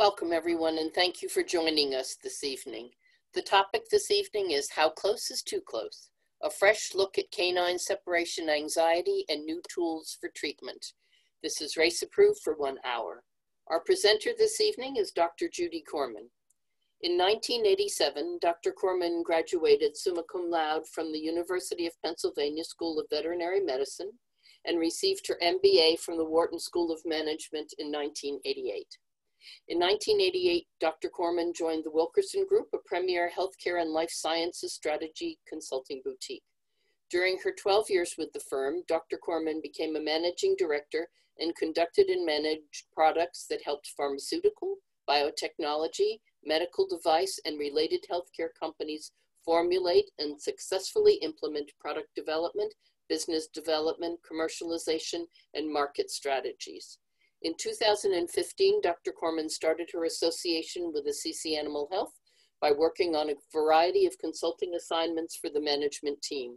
Welcome everyone, and thank you for joining us this evening. The topic this evening is How Close is Too Close? A fresh look at canine separation anxiety and new tools for treatment. This is race approved for 1 hour. Our presenter this evening is Dr. Judy Korman. In 1987, Dr. Korman graduated summa cum laude from the University of Pennsylvania School of Veterinary Medicine and received her MBA from the Wharton School of Management in 1988. In 1988, Dr. Korman joined the Wilkerson Group, a premier healthcare and life sciences strategy consulting boutique. During her 12 years with the firm, Dr. Korman became a managing director and conducted and managed products that helped pharmaceutical, biotechnology, medical device, and related healthcare companies formulate and successfully implement product development, business development, commercialization, and market strategies. In 2015, Dr. Korman started her association with Assisi Animal Health by working on a variety of consulting assignments for the management team.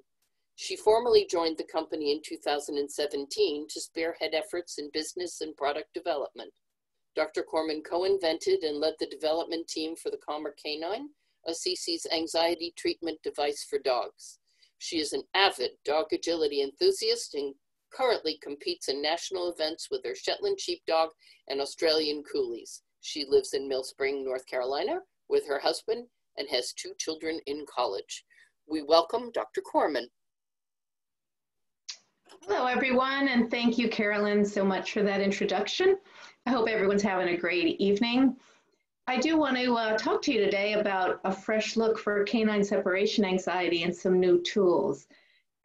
She formally joined the company in 2017 to spearhead efforts in business and product development. Dr. Korman co-invented and led the development team for the Calmer Canine, Assisi's anxiety treatment device for dogs. She is an avid dog agility enthusiast and currently competes in national events with her Shetland Sheepdog and Australian Coolies. She lives in Mill Spring, North Carolina with her husband and has 2 children in college. We welcome Dr. Korman. Hello everyone, and thank you, Carolyn, so much for that introduction. I hope everyone's having a great evening. I do want to talk to you today about a fresh look for canine separation anxiety and some new tools.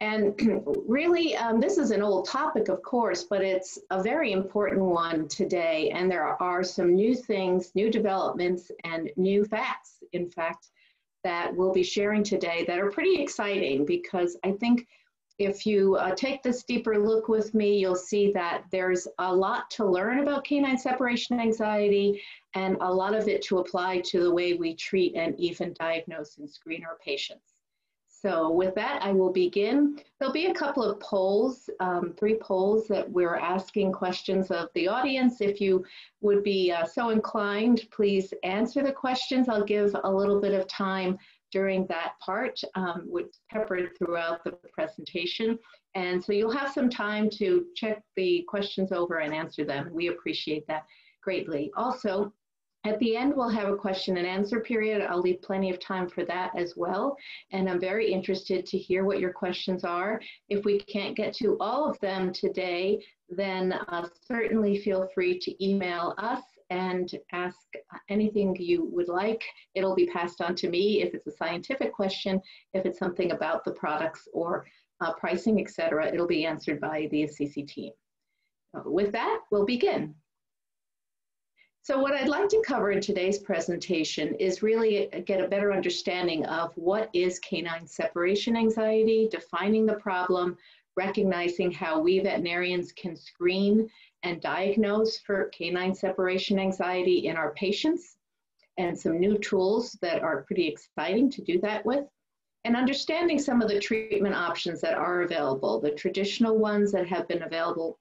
And really, this is an old topic, of course, but it's a very important one today. And there are some new things, new developments, and new facts, in fact, that we'll be sharing today that are pretty exciting, because I think if you take this deeper look with me, you'll see that there's a lot to learn about canine separation anxiety and a lot of it to apply to the way we treat and even diagnose and screen our patients. So with that, I will begin. There'll be a couple of polls, 3 polls that we're asking questions of the audience. If you would be so inclined, please answer the questions. I'll give a little bit of time during that part, with peppered throughout the presentation. And so you'll have some time to check the questions over and answer them. We appreciate that greatly. Also, at the end, we'll have a question and answer period. I'll leave plenty of time for that as well. And I'm very interested to hear what your questions are. If we can't get to all of them today, then certainly feel free to email us and ask anything you would like. It'll be passed on to me if it's a scientific question. If it's something about the products or pricing, etc., it'll be answered by the Assisi team. With that, we'll begin. So what I'd like to cover in today's presentation is really get a better understanding of what is canine separation anxiety, defining the problem, recognizing how we veterinarians can screen and diagnose for canine separation anxiety in our patients, and some new tools that are pretty exciting to do that with, and understanding some of the treatment options that are available, the traditional ones that have been available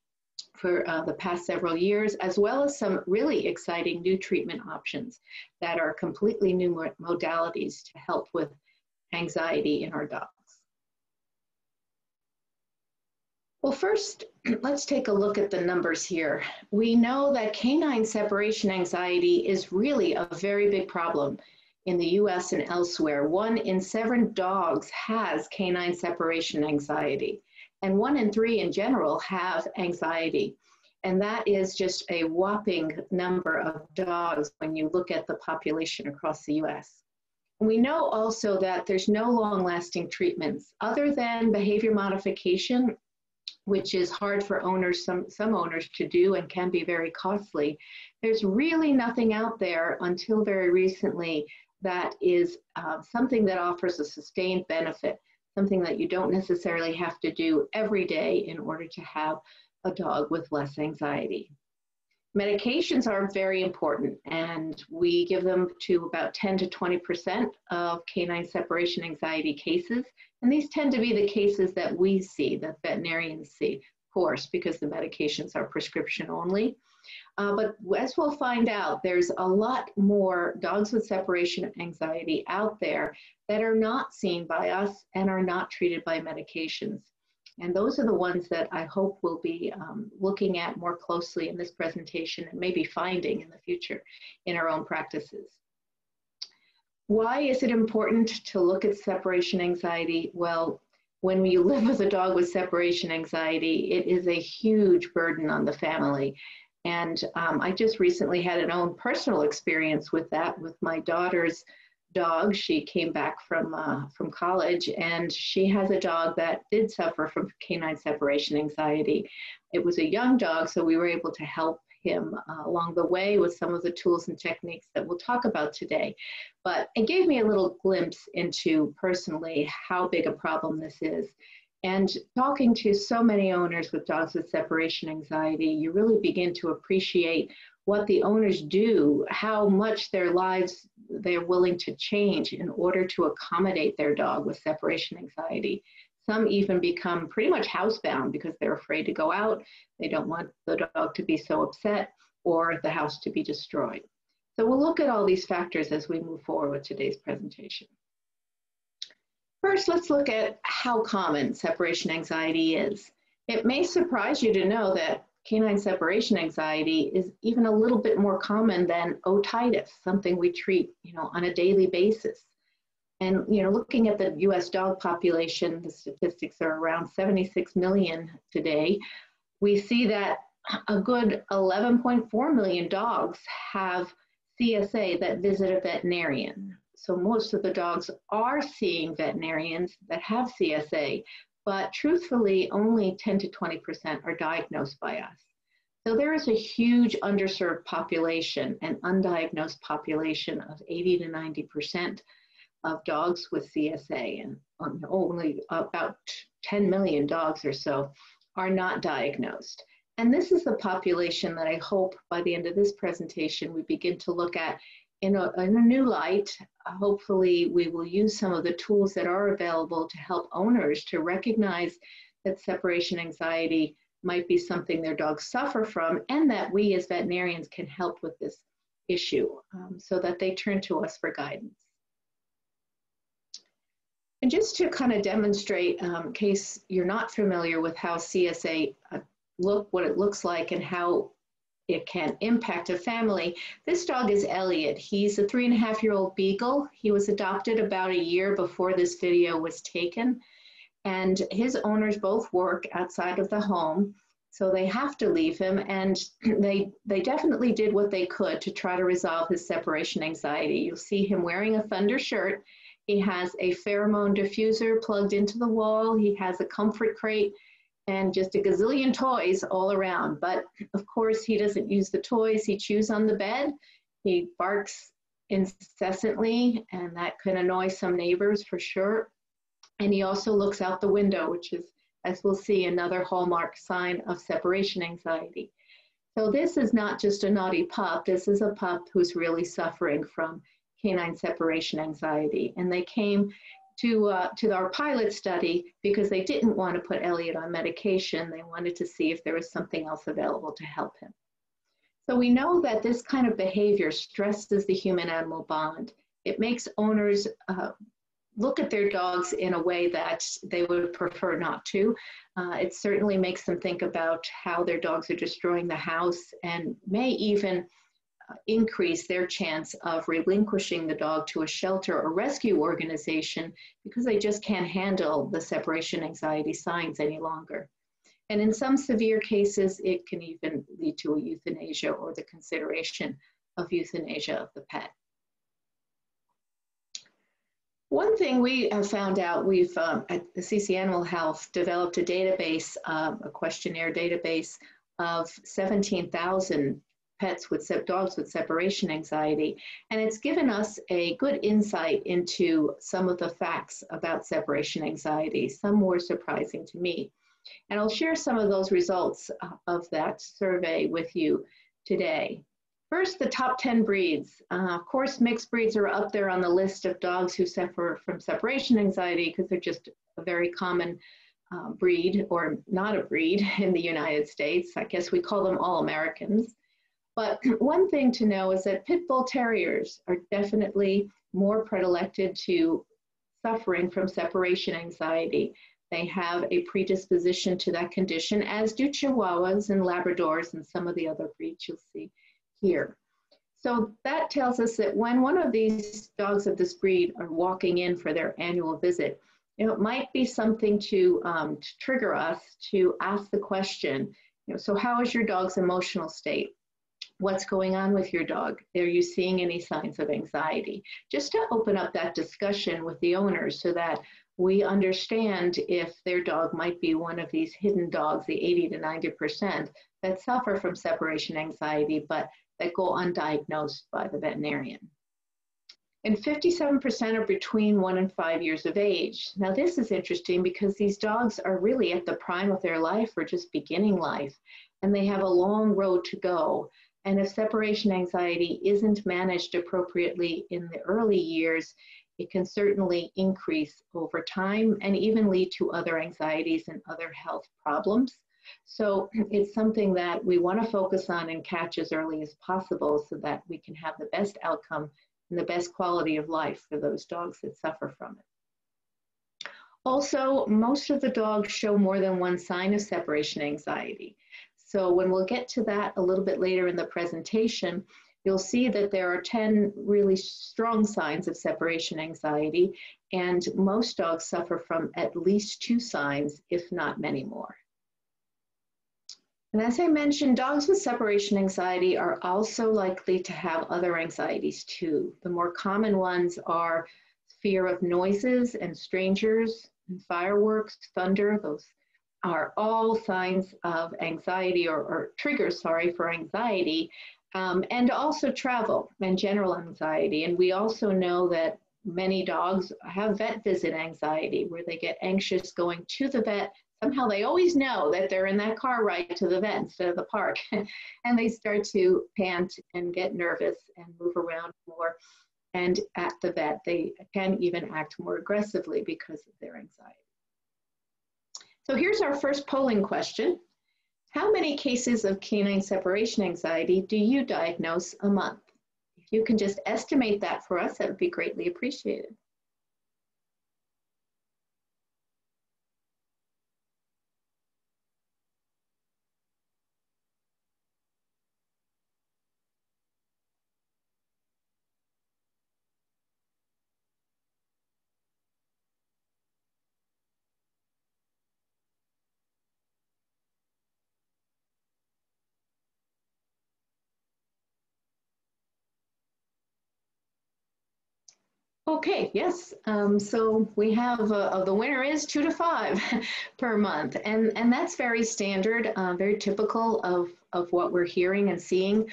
for the past several years, as well as some really exciting new treatment options that are completely new modalities to help with anxiety in our dogs. Well, first, let's take a look at the numbers here. We know that canine separation anxiety is really a very big problem in the US and elsewhere. 1 in 7 dogs has canine separation anxiety, and 1 in 3 in general have anxiety. And that is just a whopping number of dogs when you look at the population across the US. And we know also that there's no long-lasting treatments other than behavior modification, which is hard for owners, some owners to do and can be very costly. There's really nothing out there until very recently that is something that offers a sustained benefit, something that you don't necessarily have to do every day in order to have a dog with less anxiety. Medications are very important, and we give them to about 10 to 20% of canine separation anxiety cases. And these tend to be the cases that we see, that veterinarians see. course, because the medications are prescription only. But as we'll find out, there's a lot more dogs with separation anxiety out there that are not seen by us and are not treated by medications. And those are the ones that I hope we'll be looking at more closely in this presentation and maybe finding in the future in our own practices. Why is it important to look at separation anxiety? Well, when you live with a dog with separation anxiety, it is a huge burden on the family. And I just recently had an own personal experience with that with my daughter's dog. She came back from college, and she has a dog that did suffer from canine separation anxiety. It was a young dog, so we were able to help him along the way with some of the tools and techniques that we'll talk about today. But it gave me a little glimpse into personally how big a problem this is. And talking to so many owners with dogs with separation anxiety, you really begin to appreciate what the owners do, how much their lives they're willing to change in order to accommodate their dog with separation anxiety. Some even become pretty much housebound because they're afraid to go out. They don't want the dog to be so upset or the house to be destroyed. So we'll look at all these factors as we move forward with today's presentation. First, let's look at how common separation anxiety is. It may surprise you to know that canine separation anxiety is even a little bit more common than otitis, something we treat, on a daily basis. And, looking at the US dog population, the statistics are around 76 million today. We see that a good 11.4 million dogs have CSA that visit a veterinarian. So most of the dogs are seeing veterinarians that have CSA, but truthfully, only 10 to 20% are diagnosed by us. So there is a huge underserved population, an undiagnosed population of 80 to 90% of dogs with CSA, and only about 10 million dogs or so are not diagnosed. And this is the population that I hope by the end of this presentation we begin to look at in a new light. Hopefully we will use some of the tools that are available to help owners to recognize that separation anxiety might be something their dogs suffer from, and that we as veterinarians can help with this issue so that they turn to us for guidance. And just to kind of demonstrate, in case you're not familiar with how CSA what it looks like and how it can impact a family. This dog is Elliot. He's a 3.5-year-old beagle. He was adopted about a year before this video was taken. And his owners both work outside of the home, so they have to leave him. And they definitely did what they could to try to resolve his separation anxiety. You'll see him wearing a Thunder shirt. He has a pheromone diffuser plugged into the wall. He has a comfort crate and just a gazillion toys all around. But of course, he doesn't use the toys. He chews on the bed. He barks incessantly, and that can annoy some neighbors for sure. And he also looks out the window, which is, as we'll see, another hallmark sign of separation anxiety. So this is not just a naughty pup. This is a pup who's really suffering from canine separation anxiety. And they came to our pilot study because they didn't want to put Elliot on medication. They wanted to see if there was something else available to help him. So we know that this kind of behavior stresses the human-animal bond. It makes owners look at their dogs in a way that they would prefer not to. It certainly makes them think about how their dogs are destroying the house and may even increase their chance of relinquishing the dog to a shelter or rescue organization because they just can't handle the separation anxiety signs any longer. And in some severe cases, it can even lead to a euthanasia or the consideration of euthanasia of the pet. One thing we have found out, we've at the CC Animal Health developed a database, a questionnaire database of 17,000 pets with dogs with separation anxiety, and it's given us a good insight into some of the facts about separation anxiety. Some were surprising to me, and I'll share some of those results of that survey with you today. First, the top 10 breeds. Of course, mixed breeds are up there on the list of dogs who suffer from separation anxiety because they're just a very common breed, or not a breed in the United States. I guess we call them all Americans. But one thing to know is that pit bull terriers are definitely more predilected to suffering from separation anxiety. They have a predisposition to that condition, as do Chihuahuas and Labradors and some of the other breeds you'll see here. So that tells us that when one of these dogs of this breed are walking in for their annual visit, it might be something to trigger us to ask the question, so how is your dog's emotional state? What's going on with your dog? Are you seeing any signs of anxiety? Just to open up that discussion with the owners so that we understand if their dog might be one of these hidden dogs, the 80 to 90% that suffer from separation anxiety, but that go undiagnosed by the veterinarian. And 57% are between 1 and 5 years of age. Now this is interesting because these dogs are really at the prime of their life or just beginning life, and they have a long road to go. And if separation anxiety isn't managed appropriately in the early years, it can certainly increase over time and even lead to other anxieties and other health problems. So it's something that we want to focus on and catch as early as possible so that we can have the best outcome and the best quality of life for those dogs that suffer from it. Also, most of the dogs show more than one sign of separation anxiety. So when we'll get to that a little bit later in the presentation, you'll see that there are 10 really strong signs of separation anxiety, and most dogs suffer from at least 2 signs, if not many more. And as I mentioned, dogs with separation anxiety are also likely to have other anxieties too. The more common ones are fear of noises and strangers and fireworks, thunder. Those are all signs of anxiety or triggers, sorry, for anxiety, and also travel and general anxiety. And we also know that many dogs have vet visit anxiety, where they get anxious going to the vet. Somehow they always know that they're in that car ride to the vet instead of the park. And they start to pant and get nervous and move around more. And at the vet, they can even act more aggressively because of their anxiety. So here's our first polling question. How many cases of canine separation anxiety do you diagnose a month? If you can just estimate that for us, that would be greatly appreciated. Okay, yes, so we have, the winner is 2 to 5 per month, and that's very standard, very typical of what we're hearing and seeing.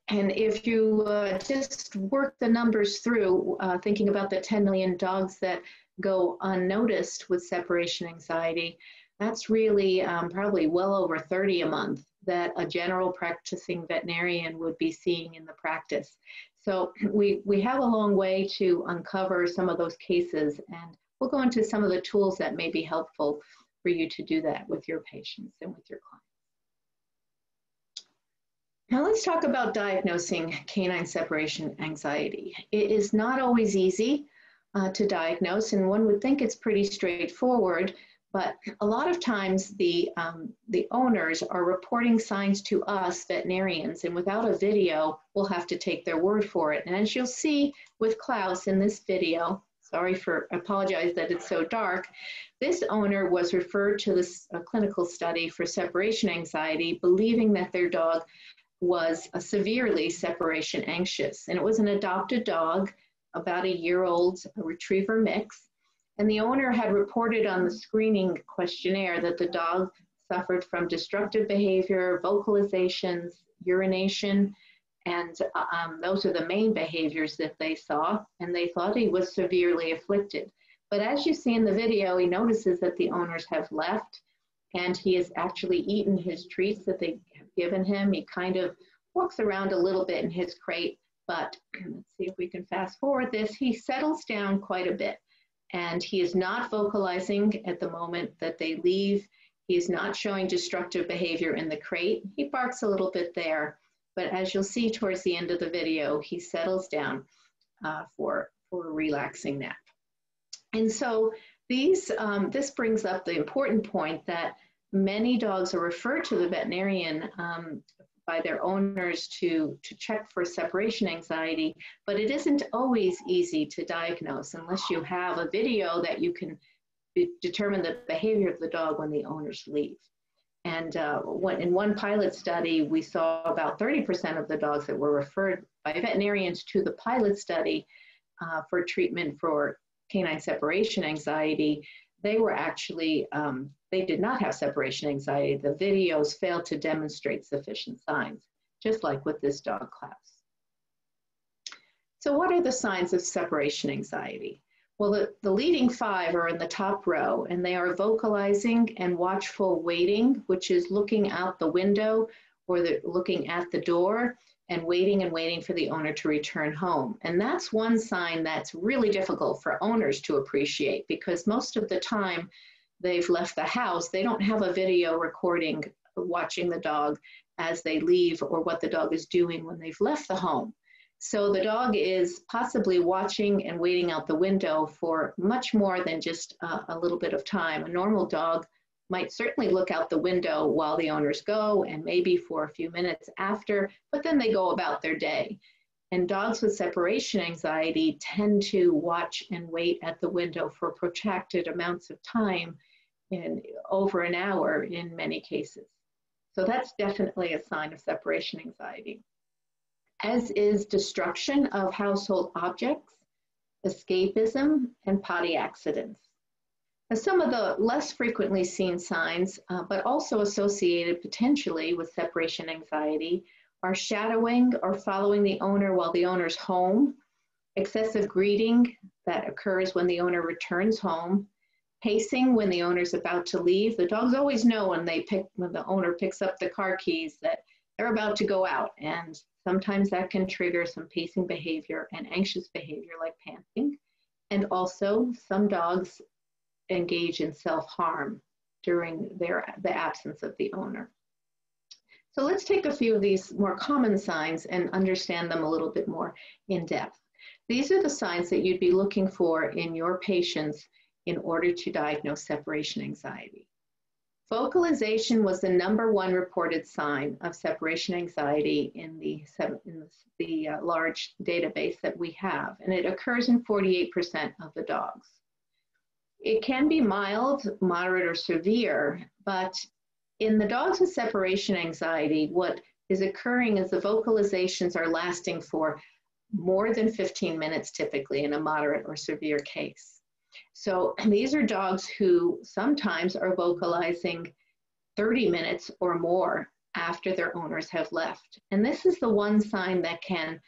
And if you just work the numbers through, thinking about the 10 million dogs that go unnoticed with separation anxiety, that's really probably well over 30 a month that a general practicing veterinarian would be seeing in the practice. So we have a long way to uncover some of those cases, and we'll go into some of the tools that may be helpful for you to do that with your patients and with your clients. Now let's talk about diagnosing canine separation anxiety. It is not always easy to diagnose, and one would think it's pretty straightforward, but a lot of times the owners are reporting signs to us veterinarians, and without a video, we'll have to take their word for it. And as you'll see with Klaus in this video, I apologize that it's so dark, this owner was referred to this clinical study for separation anxiety, believing that their dog was severely separation anxious. And it was an adopted dog, about a year-old, a retriever mix. And the owner had reported on the screening questionnaire that the dog suffered from destructive behavior, vocalizations, urination, and those are the main behaviors that they saw, and they thought he was severely afflicted. But as you see in the video, he notices that the owners have left, and he has actually eaten his treats that they have given him. He kind of walks around a little bit in his crate, but let's see if we can fast forward this. He settles down quite a bit. and he is not vocalizing at the moment that they leave. He is not showing destructive behavior in the crate. He barks a little bit there, but as you'll see towards the end of the video, he settles down for a relaxing nap. And so this brings up the important point that many dogs are referred to the veterinarian by their owners to check for separation anxiety, but it isn't always easy to diagnose unless you have a video that you can determine the behavior of the dog when the owners leave. And in one pilot study, we saw about 30% of the dogs that were referred by veterinarians to the pilot study for treatment for canine separation anxiety, they were actually, they did not have separation anxiety. The videos failed to demonstrate sufficient signs, just like with this dog class. So what are the signs of separation anxiety? Well, the leading 5 are in the top row, and they are vocalizing and watchful waiting, which is looking out the window or looking at the door and waiting for the owner to return home. And that's one sign that's really difficult for owners to appreciate, because most of the time they've left the house, they don't have a video recording watching the dog as they leave or what the dog is doing when they've left the home. So the dog is possibly watching and waiting out the window for much more than just a little bit of time. A normal dog might certainly look out the window while the owners go and maybe for a few minutes after, but then they go about their day. And dogs with separation anxiety tend to watch and wait at the window for protracted amounts of time, in over an hour in many cases. So that's definitely a sign of separation anxiety. As is destruction of household objects, escapism, and potty accidents. Now, some of the less frequently seen signs, but also associated potentially with separation anxiety, are shadowing or following the owner while the owner's home, excessive greeting that occurs when the owner returns home, pacing when the owner's about to leave. The dogs always know when the owner picks up the car keys that they're about to go out, and sometimes that can trigger some pacing behavior and anxious behavior like panting. And also some dogs engage in self-harm during the absence of the owner. So let's take a few of these more common signs and understand them a little bit more in depth. These are the signs that you'd be looking for in your patients in order to diagnose separation anxiety. Vocalization was the #1 reported sign of separation anxiety in the large database that we have, and it occurs in 48% of the dogs. It can be mild, moderate, or severe, but in the dogs with separation anxiety, what is occurring is the vocalizations are lasting for more than 15 minutes typically in a moderate or severe case. So these are dogs who sometimes are vocalizing 30 minutes or more after their owners have left. And this is the one sign that can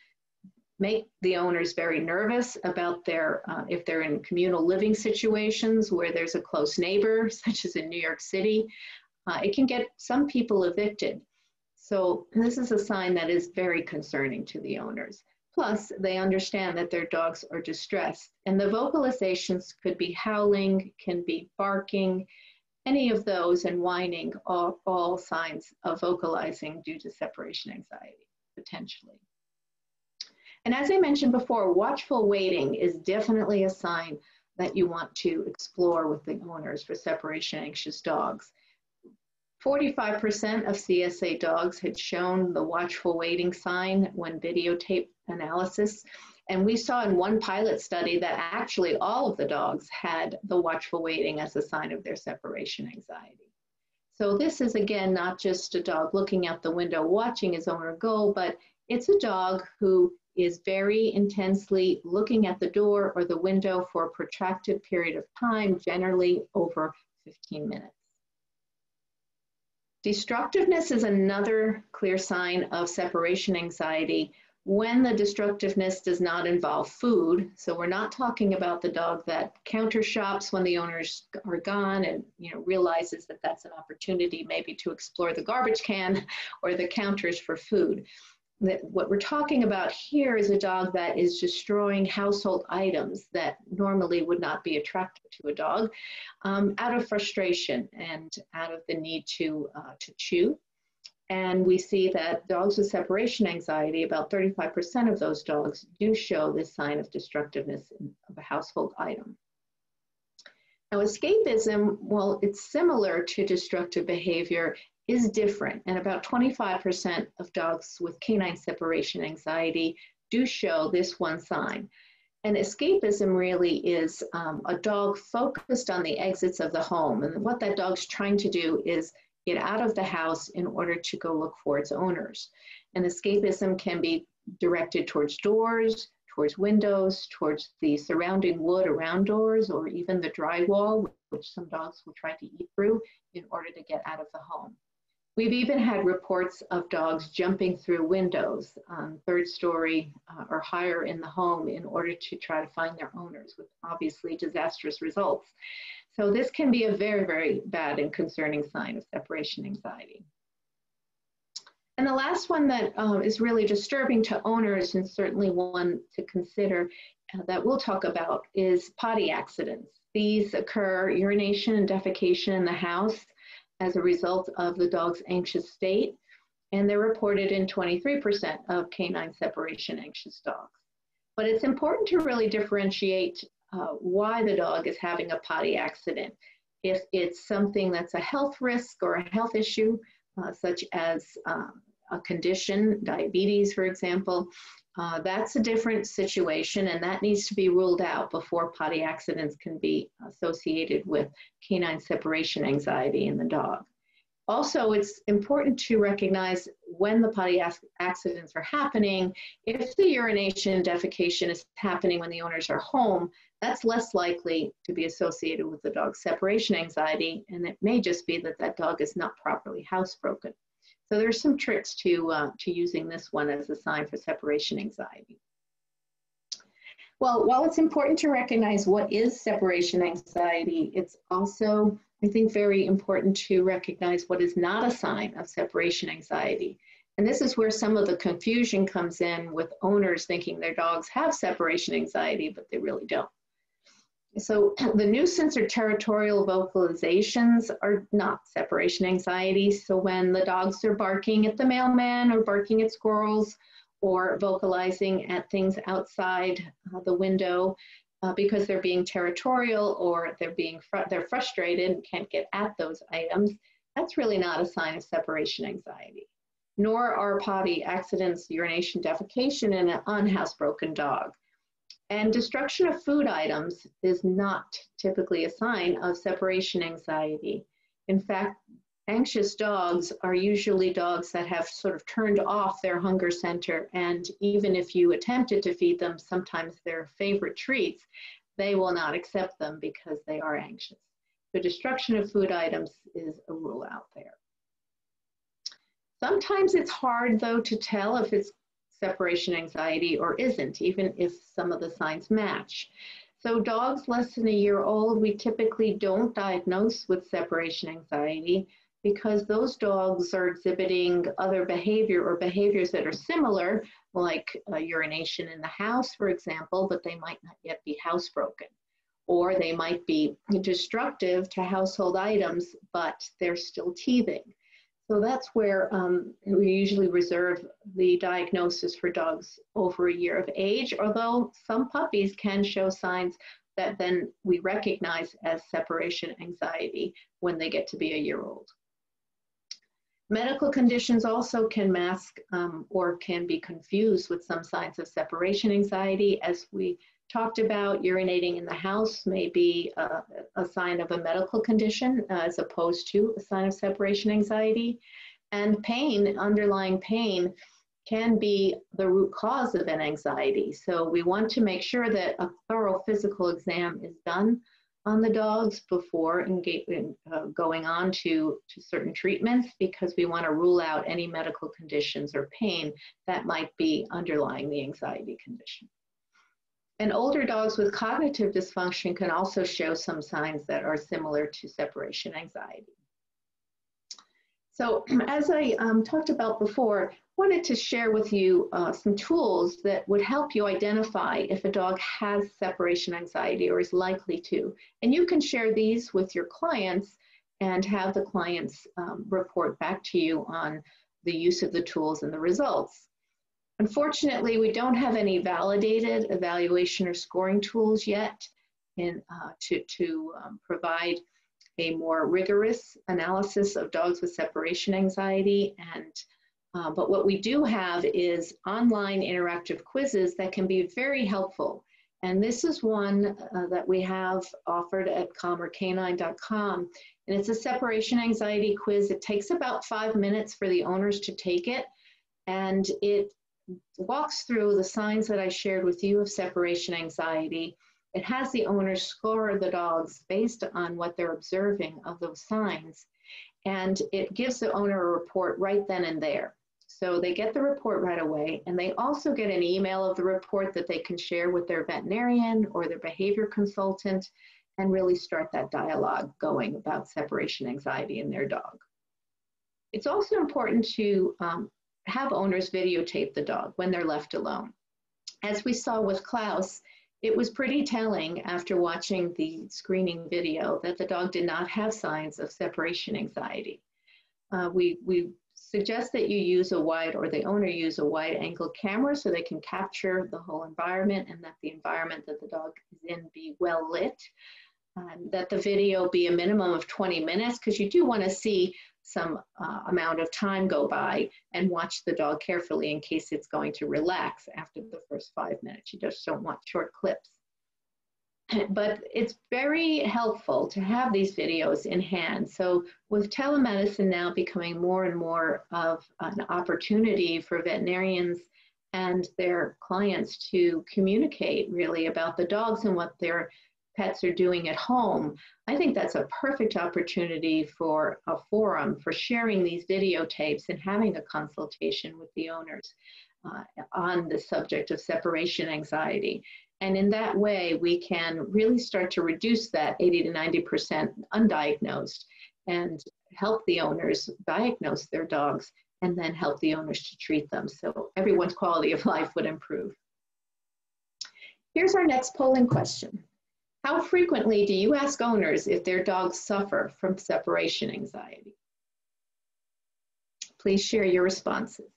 make the owners very nervous about their, if they're in communal living situations where there's a close neighbor, such as in New York City, it can get some people evicted. So this is a sign that is very concerning to the owners. Plus, they understand that their dogs are distressed, and the vocalizations could be howling, can be barking, any of those, and whining, all signs of vocalizing due to separation anxiety, potentially. And as I mentioned before, watchful waiting is definitely a sign that you want to explore with the owners for separation anxious dogs. 45% of CSA dogs had shown the watchful waiting sign when videotape analysis. And we saw in one pilot study that actually all of the dogs had the watchful waiting as a sign of their separation anxiety. So this is, again, not just a dog looking out the window watching his owner go, but it's a dog who is very intensely looking at the door or the window for a protracted period of time, generally over 15 minutes. Destructiveness is another clear sign of separation anxiety when the destructiveness does not involve food. So we're not talking about the dog that counter shops when the owners are gone and realizes that that's an opportunity maybe to explore the garbage can or the counters for food. what we're talking about here is a dog that is destroying household items that normally would not be attractive to a dog out of frustration and out of the need to chew. And we see that dogs with separation anxiety, about 35% of those dogs do show this sign of destructiveness of a household item. Now, escapism, while it's similar to destructive behavior, is different, and about 25% of dogs with canine separation anxiety do show this one sign. And escapism really is a dog focused on the exits of the home, and what that dog's trying to do is get out of the house in order to go look for its owners. And escapism can be directed towards doors, towards windows, towards the surrounding wood around doors, or even the drywall, which some dogs will try to eat through in order to get out of the home. We've even had reports of dogs jumping through windows, third story or higher in the home in order to try to find their owners, with obviously disastrous results. So this can be a very, very bad and concerning sign of separation anxiety. And the last one that is really disturbing to owners, and certainly one to consider that we'll talk about, is potty accidents. These occur, urination and defecation in the house, as a result of the dog's anxious state, and they're reported in 23% of canine separation anxious dogs. But it's important to really differentiate why the dog is having a potty accident. If it's something that's a health risk or a health issue, such as a condition, diabetes, for example, that's a different situation, and that needs to be ruled out before potty accidents can be associated with canine separation anxiety in the dog. Also, it's important to recognize when the potty accidents are happening. If the urination and defecation is happening when the owners are home, that's less likely to be associated with the dog's separation anxiety, and it may just be that that dog is not properly housebroken. So there's some tricks to using this one as a sign for separation anxiety. Well, while it's important to recognize what is separation anxiety, it's also, I think, very important to recognize what is not a sign of separation anxiety. And this is where some of the confusion comes in, with owners thinking their dogs have separation anxiety, but they really don't. So the nuisance or territorial vocalizations are not separation anxiety. So when the dogs are barking at the mailman, or barking at squirrels, or vocalizing at things outside the window because they're being territorial, or they're frustrated and can't get at those items, that's really not a sign of separation anxiety. Nor are potty accidents, urination, defecation in an unhousebroken dog. And destruction of food items is not typically a sign of separation anxiety. In fact, anxious dogs are usually dogs that have sort of turned off their hunger center, and even if you attempted to feed them sometimes their favorite treats, they will not accept them because they are anxious. So destruction of food items is a rule out there. Sometimes it's hard, though, to tell if it's separation anxiety or isn't, even if some of the signs match. So dogs less than a year old, we typically don't diagnose with separation anxiety because those dogs are exhibiting other behavior or behaviors that are similar, like urination in the house, for example, but they might not yet be housebroken. Or they might be destructive to household items, but they're still teething. So that's where we usually reserve the diagnosis for dogs over a year of age, although some puppies can show signs that then we recognize as separation anxiety when they get to be a year old. Medical conditions also can mask or can be confused with some signs of separation anxiety. As we talked about, urinating in the house may be a sign of a medical condition as opposed to a sign of separation anxiety. And pain, underlying pain, can be the root cause of an anxiety. So we want to make sure that a thorough physical exam is done on the dogs before going on to certain treatments, because we want to rule out any medical conditions or pain that might be underlying the anxiety condition. And older dogs with cognitive dysfunction can also show some signs that are similar to separation anxiety. So as I talked about before, wanted to share with you some tools that would help you identify if a dog has separation anxiety or is likely to. And you can share these with your clients and have the clients report back to you on the use of the tools and the results. Unfortunately, we don't have any validated evaluation or scoring tools yet to provide a more rigorous analysis of dogs with separation anxiety. But what we do have is online interactive quizzes that can be very helpful. And this is one that we have offered at calmercanine.com. And it's a separation anxiety quiz. It takes about 5 minutes for the owners to take it. And it walks through the signs that I shared with you of separation anxiety. It has the owners score the dogs based on what they're observing of those signs. And it gives the owner a report right then and there. So they get the report right away, and they also get an email of the report that they can share with their veterinarian or their behavior consultant and really start that dialogue going about separation anxiety in their dog. It's also important to have owners videotape the dog when they're left alone. As we saw with Klaus, it was pretty telling after watching the screening video that the dog did not have signs of separation anxiety. We suggest that you use a wide, or the owner use a wide angle camera so they can capture the whole environment and that the environment that the dog is in be well lit. That the video be a minimum of 20 minutes because you do want to see some amount of time go by and watch the dog carefully in case it's going to relax after the first 5 minutes. You just don't want short clips. But it's very helpful to have these videos in hand. So with telemedicine now becoming more and more of an opportunity for veterinarians and their clients to communicate really about the dogs and what their pets are doing at home, I think that's a perfect opportunity for a forum for sharing these videotapes and having a consultation with the owners on the subject of separation anxiety. And in that way, we can really start to reduce that 80 to 90% undiagnosed and help the owners diagnose their dogs and then help the owners to treat them. So everyone's quality of life would improve. Here's our next polling question. How frequently do you ask owners if their dogs suffer from separation anxiety? Please share your responses.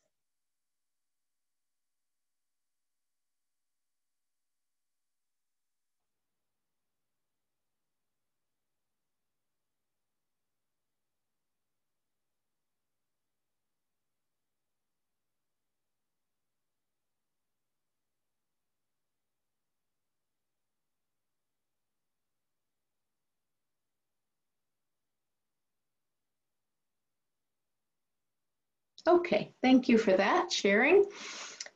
Okay, thank you for that sharing.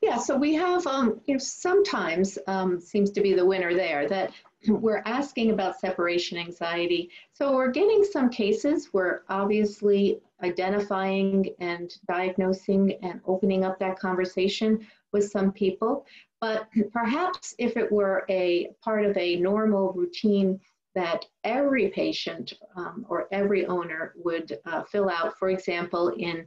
Yeah, so we have, sometimes seems to be the winner there, that we're asking about separation anxiety. So we're getting some cases, we're obviously identifying and diagnosing and opening up that conversation with some people. But perhaps if it were a part of a normal routine that every patient or every owner would fill out, for example, in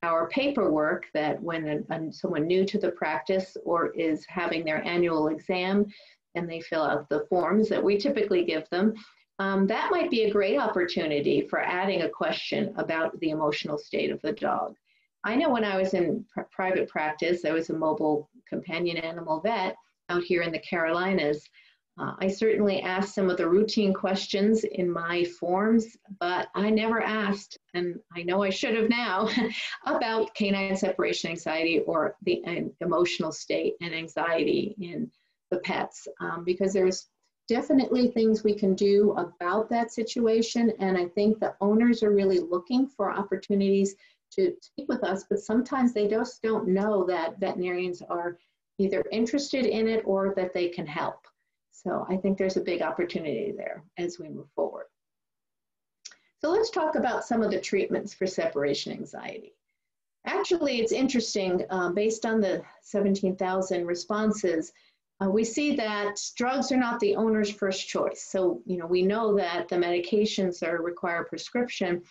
our paperwork, that when someone new to the practice or is having their annual exam and they fill out the forms that we typically give them, that might be a great opportunity for adding a question about the emotional state of the dog. I know when I was in private practice, I was a mobile companion animal vet out here in the Carolinas. I certainly asked some of the routine questions in my forms, but I never asked, and I know I should have now, about canine separation anxiety or the emotional state and anxiety in the pets, because there's definitely things we can do about that situation, and I think the owners are really looking for opportunities to speak with us, but sometimes they just don't know that veterinarians are either interested in it or that they can help. So I think there's a big opportunity there as we move forward. So let's talk about some of the treatments for separation anxiety. Actually, it's interesting, based on the 17,000 responses, we see that drugs are not the owner's first choice. So, we know that the medications require prescription,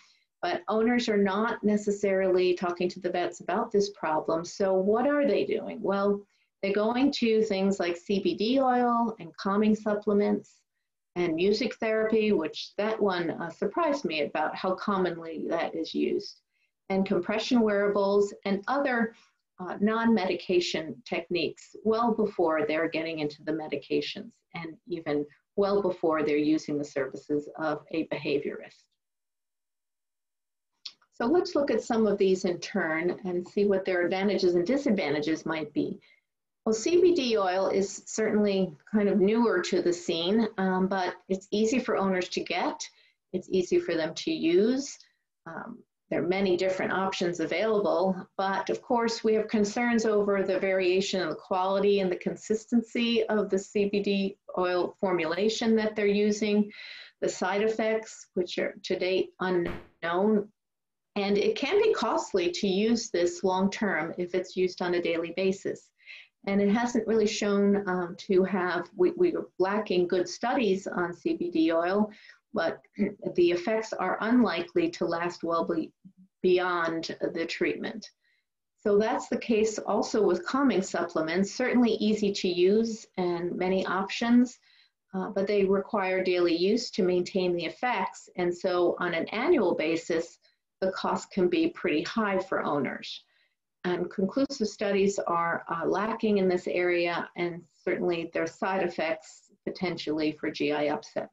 But owners are not necessarily talking to the vets about this problem. So what are they doing? Well, they're going to things like CBD oil and calming supplements and music therapy, which that one surprised me about how commonly that is used, and compression wearables and other non-medication techniques well before they're getting into the medications and even well before they're using the services of a behaviorist. So let's look at some of these in turn and see what their advantages and disadvantages might be. Well, CBD oil is certainly kind of newer to the scene, but it's easy for owners to get. It's easy for them to use. There are many different options available, but of course we have concerns over the variation in the quality and the consistency of the CBD oil formulation that they're using, the side effects, which are to date unknown, and it can be costly to use this long-term if it's used on a daily basis. And it hasn't really shown to have, we are lacking good studies on CBD oil, but the effects are unlikely to last well beyond the treatment. So that's the case also with calming supplements, certainly easy to use and many options, but they require daily use to maintain the effects. And so on an annual basis, the cost can be pretty high for owners. And conclusive studies are lacking in this area, and certainly there are side effects potentially for GI upset.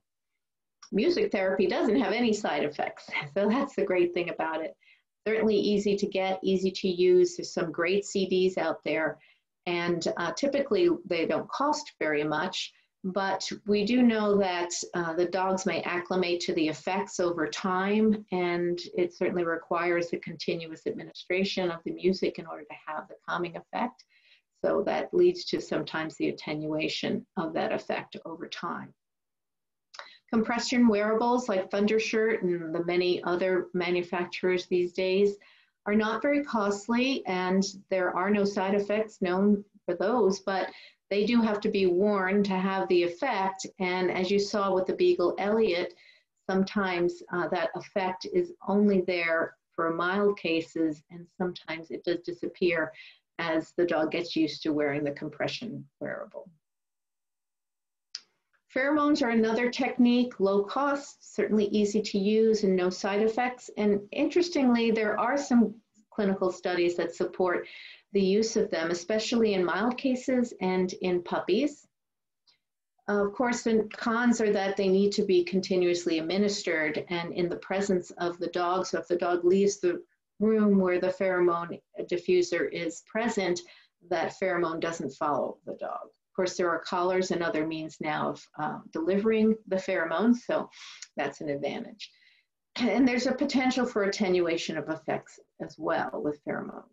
Music therapy doesn't have any side effects, so that's the great thing about it. Certainly easy to get, easy to use. There's some great CDs out there, and typically they don't cost very much, but we do know that the dogs may acclimate to the effects over time, and it certainly requires the continuous administration of the music in order to have the calming effect. So that leads to sometimes the attenuation of that effect over time. Compression wearables like Thundershirt and the many other manufacturers these days are not very costly, and there are no side effects known for those, but they do have to be worn to have the effect. And as you saw with the Beagle Elliot, sometimes that effect is only there for mild cases, and sometimes it does disappear as the dog gets used to wearing the compression wearable. Pheromones are another technique, low cost, certainly easy to use and no side effects. And interestingly, there are some clinical studies that support the use of them, especially in mild cases and in puppies. Of course, the cons are that they need to be continuously administered and in the presence of the dog. So if the dog leaves the room where the pheromone diffuser is present, that pheromone doesn't follow the dog. Of course, there are collars and other means now of delivering the pheromones, so that's an advantage. And there's a potential for attenuation of effects as well with pheromones.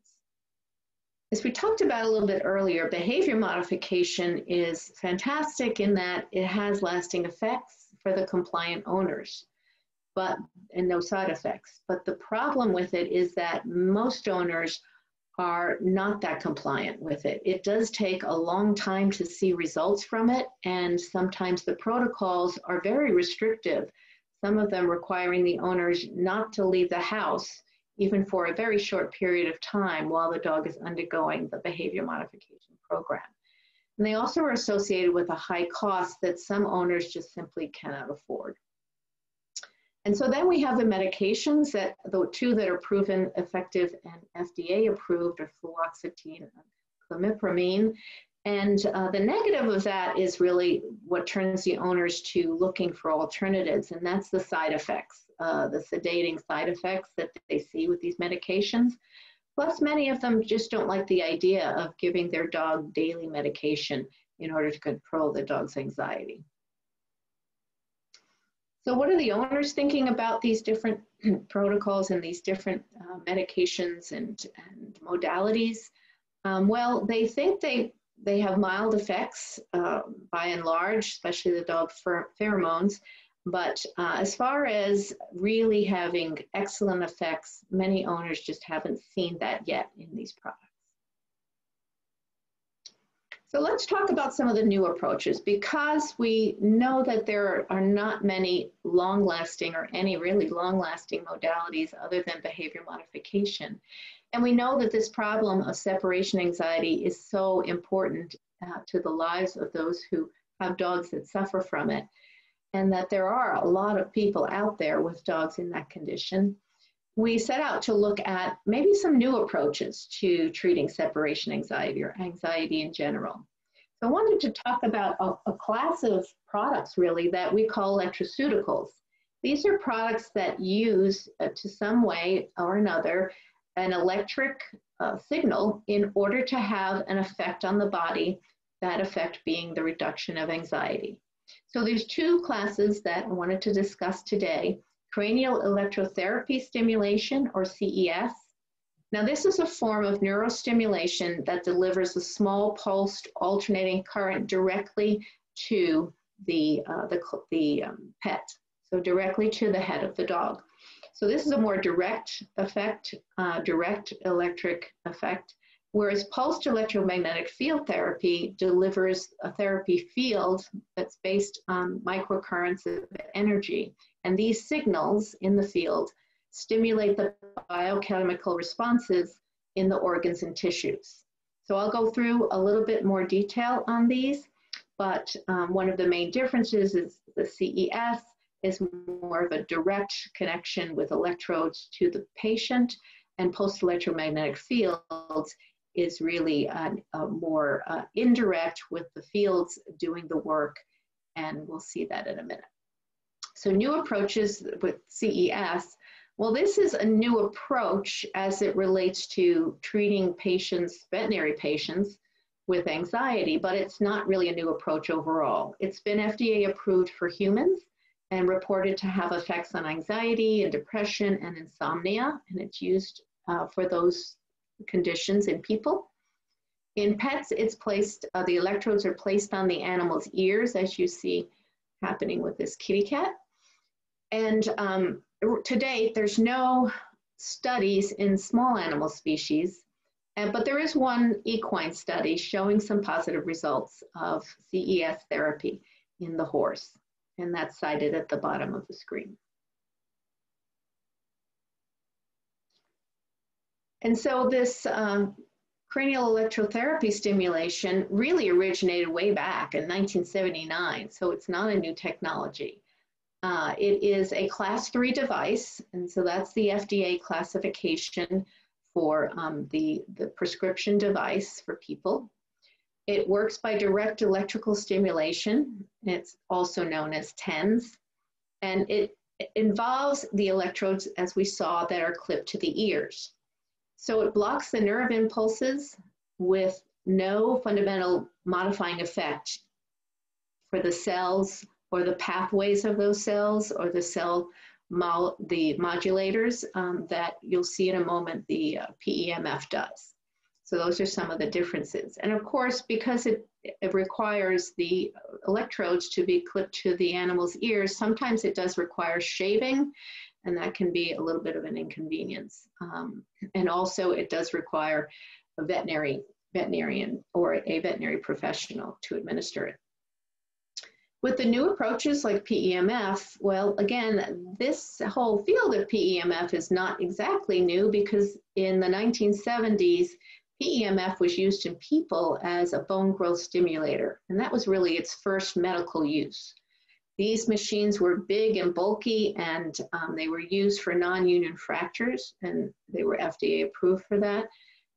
As we talked about a little bit earlier, behavior modification is fantastic in that it has lasting effects for the compliant owners, and no side effects. But the problem with it is that most owners are not that compliant with it. It does take a long time to see results from it, and sometimes the protocols are very restrictive, some of them requiring the owners not to leave the house even for a very short period of time while the dog is undergoing the behavior modification program. And they also are associated with a high cost that some owners just simply cannot afford. And so then we have the medications, that the two that are proven effective and FDA approved are fluoxetine and clomipramine. And the negative of that is really what turns the owners to looking for alternatives, and that's the side effects, the sedating side effects that they see with these medications. Plus, many of them just don't like the idea of giving their dog daily medication in order to control the dog's anxiety. So what are the owners thinking about these different protocols and these different medications and modalities? Well, they think they have mild effects by and large, especially the dog pheromones. But as far as really having excellent effects, many owners just haven't seen that yet in these products. So let's talk about some of the new approaches, because we know that there are not many long-lasting or any really long-lasting modalities other than behavior modification. And we know that this problem of separation anxiety is so important to the lives of those who have dogs that suffer from it, and that there are a lot of people out there with dogs in that condition. We set out to look at maybe some new approaches to treating separation anxiety or anxiety in general. So I wanted to talk about a class of products really that we call electroceuticals. These are products that use to some way or another an electric signal in order to have an effect on the body, that effect being the reduction of anxiety. So there's two classes that I wanted to discuss today: cranial electrotherapy stimulation, or CES. Now this is a form of neurostimulation that delivers a small pulsed alternating current directly to the pet, so directly to the head of the dog. So this is a more direct effect, direct electric effect, whereas pulsed electromagnetic field therapy delivers a therapy field that's based on microcurrents of energy. And these signals in the field stimulate the biochemical responses in the organs and tissues. So I'll go through a little bit more detail on these, but one of the main differences is the CES is more of a direct connection with electrodes to the patient, and pulsed electromagnetic fields is really a more indirect, with the fields doing the work, and we'll see that in a minute. So new approaches with CES. Well, this is a new approach as it relates to treating patients, veterinary patients, with anxiety, but it's not really a new approach overall. It's been FDA approved for humans and reported to have effects on anxiety and depression and insomnia, and it's used for those conditions in people. In pets, it's placed, the electrodes are placed on the animal's ears, as you see happening with this kitty cat. And to date, there's no studies in small animal species, but there is one equine study showing some positive results of CES therapy in the horse, and that's cited at the bottom of the screen. And so this cranial electrotherapy stimulation really originated way back in 1979, so it's not a new technology. It is a class 3 device, and so that's the FDA classification for the prescription device for people. It works by direct electrical stimulation. It's also known as TENS, and it involves the electrodes, as we saw, that are clipped to the ears. So it blocks the nerve impulses with no fundamental modifying effect for the cells or the pathways of those cells or the modulators that you'll see in a moment the PEMF does. So those are some of the differences. And of course, because it requires the electrodes to be clipped to the animal's ears, sometimes it does require shaving, and that can be a little bit of an inconvenience. And also it does require a veterinarian or a veterinary professional to administer it. With the new approaches like PEMF, well, again, this whole field of PEMF is not exactly new, because in the 1970s, PEMF was used in people as a bone growth stimulator, and that was really its first medical use. These machines were big and bulky, and they were used for non-union fractures, and they were FDA approved for that.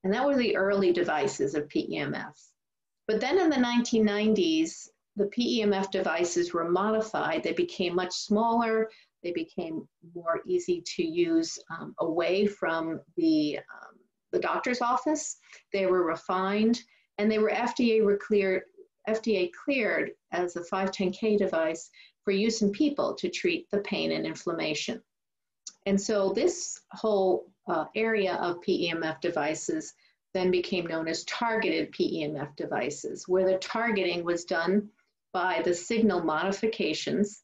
And that were the early devices of PEMFs. But then in the 1990s, the PEMF devices were modified. They became much smaller. They became more easy to use away from the doctor's office. They were refined, and they were FDA cleared as a 510K device for use in people to treat the pain and inflammation. And so this whole area of PEMF devices then became known as targeted PEMF devices, where the targeting was done by the signal modifications,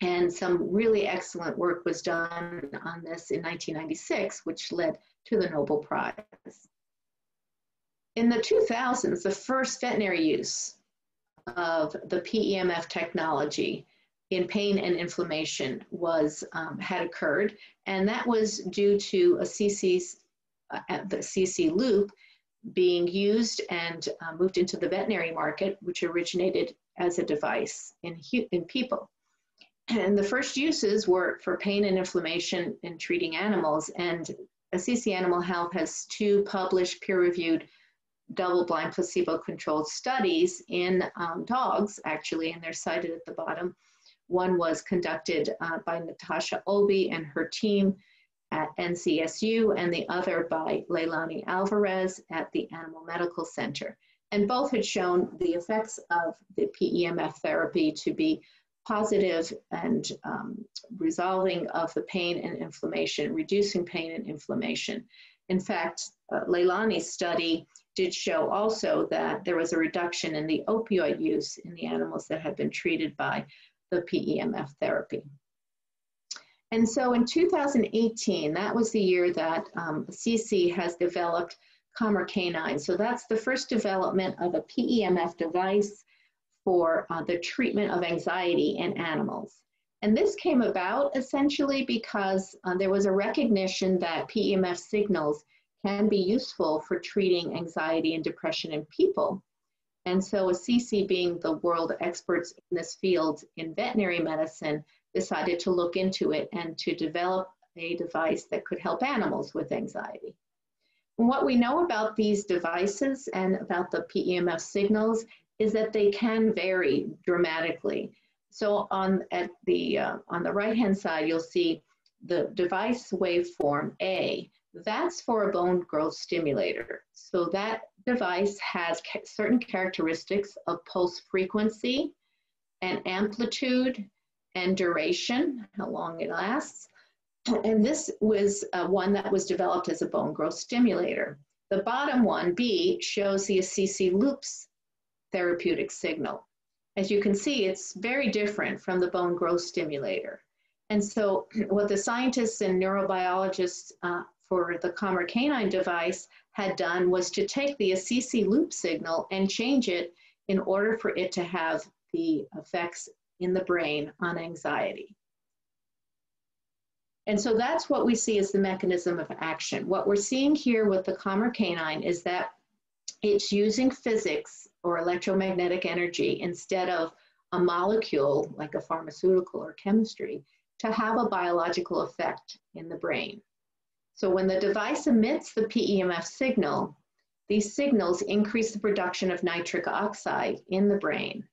and some really excellent work was done on this in 1996, which led to the Nobel Prize. In the 2000s, the first veterinary use of the PEMF technology in pain and inflammation had occurred, and that was due to a the CC loop being used and moved into the veterinary market, which originated as a device in people. And the first uses were for pain and inflammation in treating animals, and CC Animal Health has 2 published peer-reviewed double-blind placebo-controlled studies in dogs, actually, and they're cited at the bottom. One was conducted by Natasha Olby and her team at NCSU, and the other by Leilani Alvarez at the Animal Medical Center. And both had shown the effects of the PEMF therapy to be positive and resolving of the pain and inflammation, reducing pain and inflammation. In fact, Leilani's study did show also that there was a reduction in the opioid use in the animals that had been treated by the PEMF therapy. And so in 2018, that was the year that CC has developed Calmer Canine. So that's the first development of a PEMF device for the treatment of anxiety in animals. And this came about essentially because there was a recognition that PEMF signals can be useful for treating anxiety and depression in people. And so CC, being the world experts in this field in veterinary medicine, decided to look into it and to develop a device that could help animals with anxiety. And what we know about these devices and about the PEMF signals is that they can vary dramatically. So on the right-hand side, you'll see the device waveform A. That's for a bone growth stimulator. So that device has certain characteristics of pulse frequency and amplitude and duration, how long it lasts. And this was one that was developed as a bone growth stimulator. The bottom one, B, shows the CC loops therapeutic signal. As you can see, it's very different from the bone growth stimulator. And so what the scientists and neurobiologists for the Calmer Canine device had done was to take the CC loop signal and change it in order for it to have the effects in the brain on anxiety. And so that's what we see as the mechanism of action. What we're seeing here with the Calmer Canine is that it's using physics or electromagnetic energy instead of a molecule like a pharmaceutical or chemistry to have a biological effect in the brain. So when the device emits the PEMF signal, these signals increase the production of nitric oxide in the brain.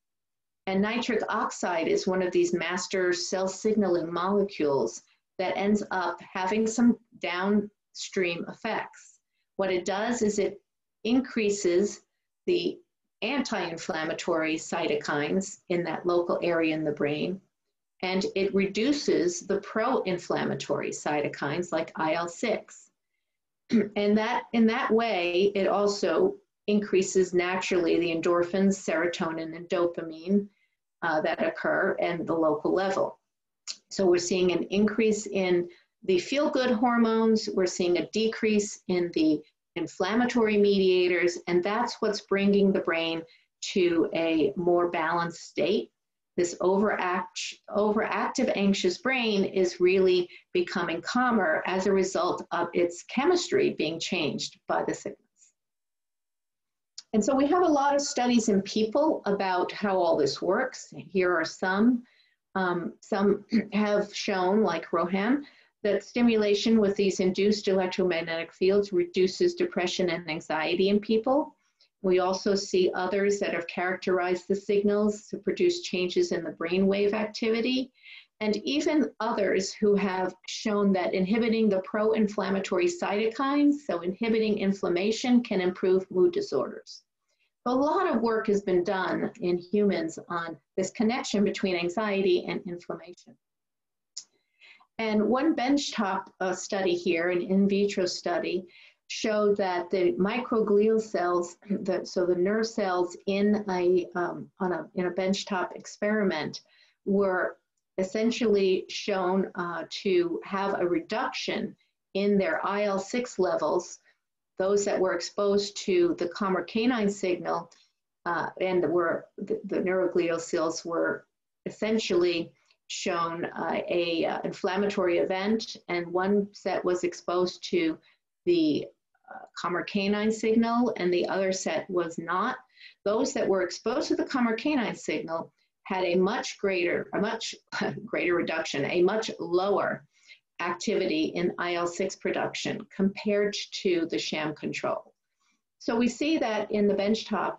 And nitric oxide is one of these master cell signaling molecules that ends up having some downstream effects. What it does is it increases the anti-inflammatory cytokines in that local area in the brain, and it reduces the pro-inflammatory cytokines like IL-6. And in that way, it also increases naturally the endorphins, serotonin, and dopamine that occur at the local level. So we're seeing an increase in the feel-good hormones, we're seeing a decrease in the inflammatory mediators, and that's what's bringing the brain to a more balanced state. This overactive anxious brain is really becoming calmer as a result of its chemistry being changed by the signals. And so we have a lot of studies in people about how all this works. Here are some. Some have shown, like Rohan, that stimulation with these induced electromagnetic fields reduces depression and anxiety in people. We also see others that have characterized the signals to produce changes in the brainwave activity, and even others who have shown that inhibiting the pro-inflammatory cytokines, so inhibiting inflammation, can improve mood disorders. A lot of work has been done in humans on this connection between anxiety and inflammation. And one benchtop study here, an in vitro study, showed that the microglial cells, so the nerve cells in a benchtop experiment, were essentially shown to have a reduction in their IL-6 levels those that were exposed to the calmer canine signal and the neuroglial cells were essentially shown a inflammatory event, and one set was exposed to the calmer canine signal and the other set was not. Those that were exposed to the calmer canine signal had a much greater reduction, a much lower activity in IL-6 production compared to the sham control. So we see that in the benchtop,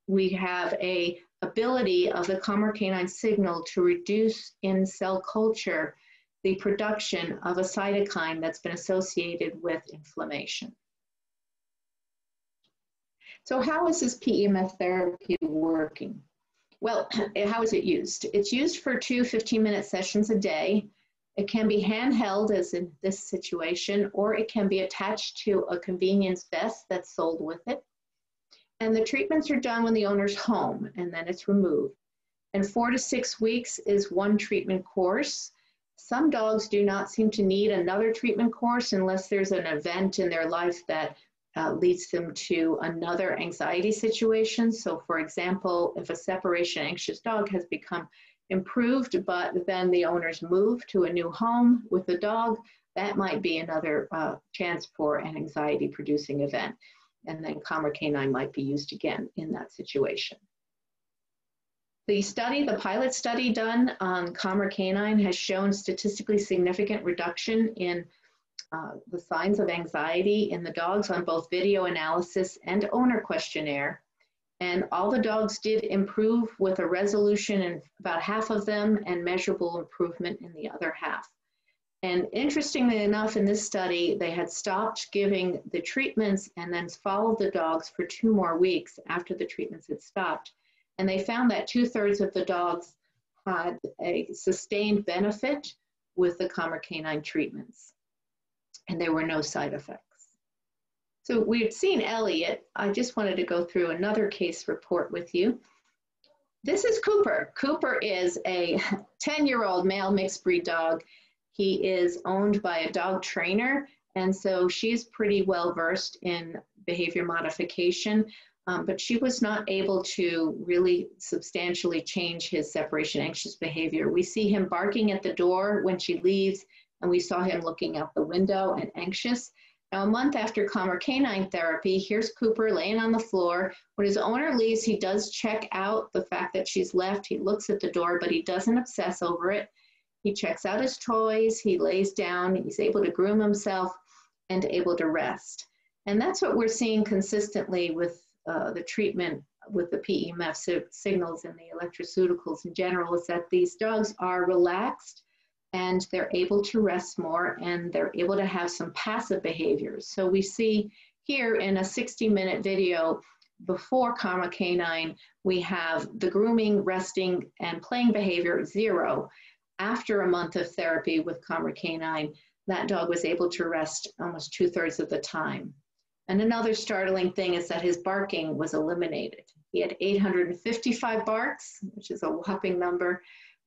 we have a ability of the calmer canine signal to reduce in cell culture the production of a cytokine that's been associated with inflammation. So how is this PEMF therapy working? Well, how is it used? It's used for 2 15-minute sessions a day. It can be handheld, as in this situation, or it can be attached to a convenience vest that's sold with it. And the treatments are done when the owner's home, and then it's removed. And 4 to 6 weeks is one treatment course. Some dogs do not seem to need another treatment course unless there's an event in their life that leads them to another anxiety situation. So for example, if a separation anxious dog has become improved, but then the owners move to a new home with the dog, that might be another chance for an anxiety producing event. And then calmer canine might be used again in that situation. The pilot study done on calmer canine has shown statistically significant reduction in the signs of anxiety in the dogs on both video analysis and owner questionnaire. And all the dogs did improve with a resolution in about half of them and measurable improvement in the other half. And interestingly enough, in this study, they had stopped giving the treatments and then followed the dogs for 2 more weeks after the treatments had stopped. And they found that 2/3 of the dogs had a sustained benefit with the calmer canine treatments. And there were no side effects. So we had seen Elliot. I just wanted to go through another case report with you. This is Cooper. Cooper is a 10-year-old male mixed breed dog. He is owned by a dog trainer, and so she's pretty well versed in behavior modification, but she was not able to really substantially change his separation anxious behavior. We see him barking at the door when she leaves, and we saw him looking out the window and anxious. Now, a month after calmer canine therapy, here's Cooper laying on the floor. When his owner leaves, he does check out the fact that she's left. He looks at the door, but he doesn't obsess over it. He checks out his toys, he lays down, he's able to groom himself and able to rest. And that's what we're seeing consistently with the treatment with the PEMF signals and the electroceuticals in general, is that these dogs are relaxed and they're able to rest more and they're able to have some passive behaviors. So we see here in a 60-minute video before calmer canine, we have the grooming, resting, and playing behavior 0. After a month of therapy with calmer canine, that dog was able to rest almost 2/3 of the time. And another startling thing is that his barking was eliminated. He had 855 barks, which is a whopping number,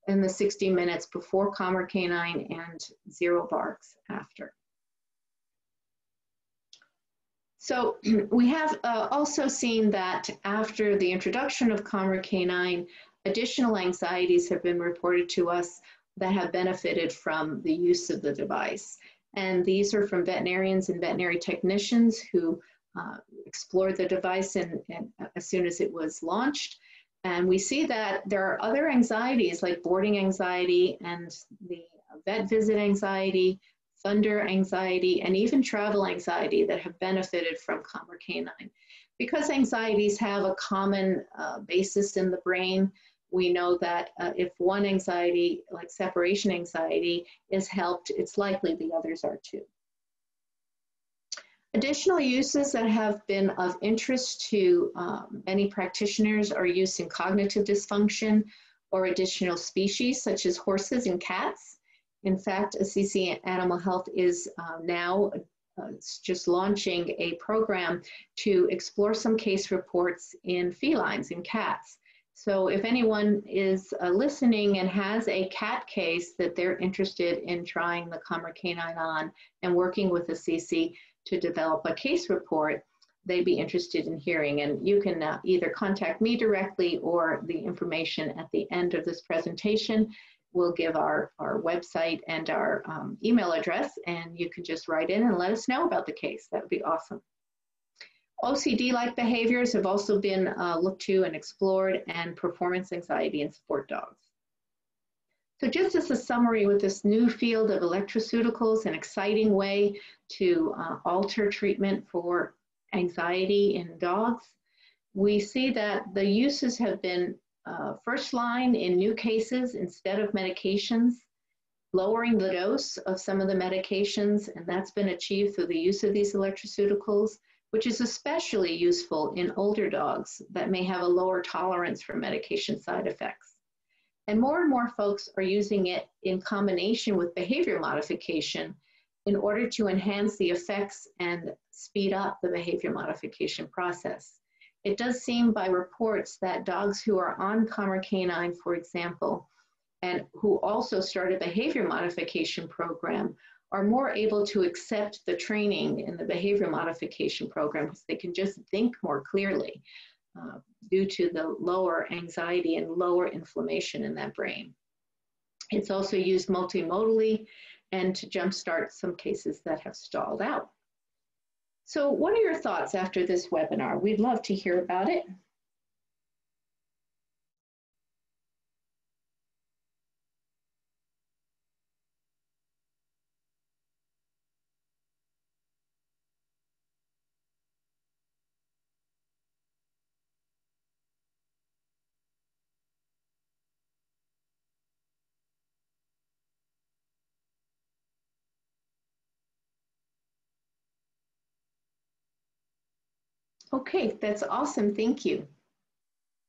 in the 60 minutes before calmer canine and 0 barks after. So we have also seen that after the introduction of calmer canine, additional anxieties have been reported to us that have benefited from the use of the device. And these are from veterinarians and veterinary technicians who explored the device as soon as it was launched. And we see that there are other anxieties like boarding anxiety and the vet visit anxiety, thunder anxiety, and even travel anxiety that have benefited from calmer canine. Because anxieties have a common basis in the brain, we know that if one anxiety, like separation anxiety, is helped, it's likely the others are too. Additional uses that have been of interest to many practitioners are use in cognitive dysfunction or additional species such as horses and cats. In fact, CC Animal Health is now just launching a program to explore some case reports in felines, in cats. So if anyone is listening and has a cat case that they're interested in trying the calmer canine on and working with a CC, to develop a case report they'd be interested in hearing. And you can either contact me directly, or the information at the end of this presentation. We'll give our website and our email address, and you can just write in and let us know about the case. That would be awesome. OCD-like behaviors have also been looked to and explored, and performance anxiety in sport dogs. So just as a summary, with this new field of electroceuticals, an exciting way to alter treatment for anxiety in dogs, we see that the uses have been first line in new cases instead of medications, lowering the dose of some of the medications, and that's been achieved through the use of these electroceuticals, which is especially useful in older dogs that may have a lower tolerance for medication side effects. And more folks are using it in combination with behavior modification in order to enhance the effects and speed up the behavior modification process. It does seem by reports that dogs who are on Calmer Canine, for example, and who also start a behavior modification program, are more able to accept the training in the behavior modification program because they can just think more clearly due to the lower anxiety and lower inflammation in that brain. It's also used multimodally and to jumpstart some cases that have stalled out. So what are your thoughts after this webinar? We'd love to hear about it. Okay, that's awesome, thank you.